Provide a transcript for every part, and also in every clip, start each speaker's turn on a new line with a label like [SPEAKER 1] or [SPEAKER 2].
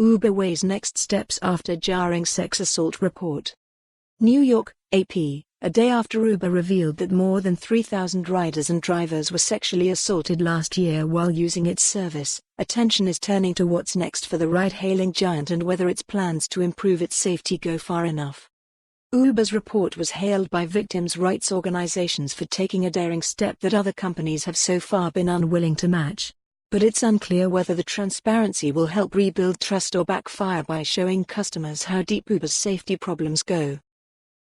[SPEAKER 1] Uber weighs next steps after jarring sex assault report. New York, AP, a day after Uber revealed that more than 3,000 riders and drivers were sexually assaulted last year while using its service, attention is turning to what's next for the ride-hailing giant and whether its plans to improve its safety go far enough. Uber's report was hailed by victims' rights organizations for taking a daring step that other companies have so far been unwilling to match. But it's unclear whether the transparency will help rebuild trust or backfire by showing customers how deep Uber's safety problems go.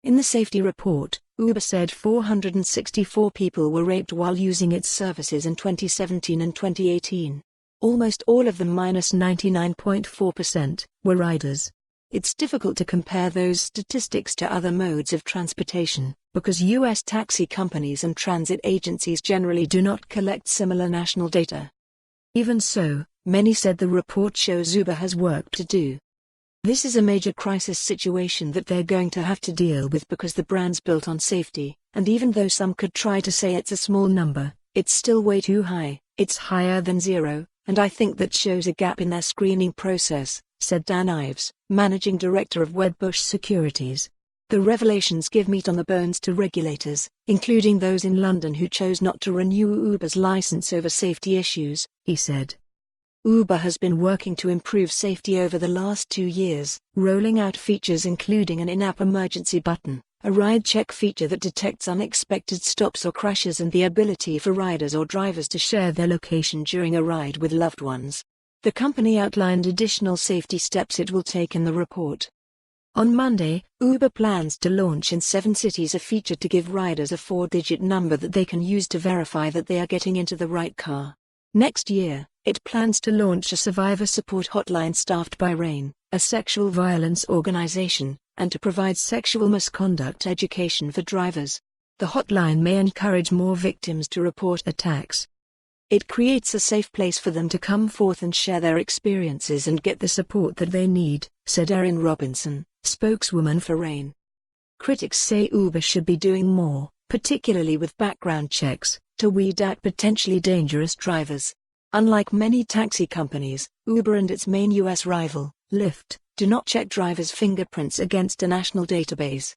[SPEAKER 1] In the safety report, Uber said 464 people were raped while using its services in 2017 and 2018. Almost all of them, -99.4%, were riders. It's difficult to compare those statistics to other modes of transportation, because U.S. taxi companies and transit agencies generally do not collect similar national data. Even so, many said the report shows Uber has work to do. This is a major crisis situation that they're going to have to deal with because the brand's built on safety, and even though some could try to say it's a small number, it's still way too high. It's higher than zero, and I think that shows a gap in their screening process, said Dan Ives, managing director of Wedbush Securities. The revelations give meat on the bones to regulators, including those in London who chose not to renew Uber's license over safety issues, he said. Uber has been working to improve safety over the last 2 years, rolling out features including an in-app emergency button, a ride check feature that detects unexpected stops or crashes, and the ability for riders or drivers to share their location during a ride with loved ones. The company outlined additional safety steps it will take in the report. On Monday, Uber plans to launch in 7 cities a feature to give riders a 4-digit number that they can use to verify that they are getting into the right car. Next year, it plans to launch a survivor support hotline staffed by RAIN, a sexual violence organization, and to provide sexual misconduct education for drivers. The hotline may encourage more victims to report attacks. It creates a safe place for them to come forth and share their experiences and get the support that they need, said Erin Robinson, spokeswoman for RAIN. Critics say Uber should be doing more, particularly with background checks, to weed out potentially dangerous drivers. Unlike many taxi companies, Uber and its main U.S. rival, Lyft, do not check drivers' fingerprints against a national database.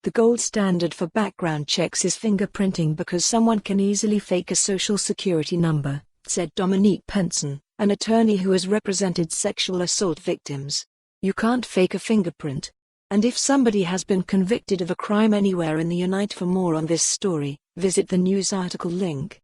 [SPEAKER 1] The gold standard for background checks is fingerprinting because someone can easily fake a social security number, said Dominique Penson, an attorney who has represented sexual assault victims. You can't fake a fingerprint. And if somebody has been convicted of a crime anywhere in the United. For more on this story, visit the news article link.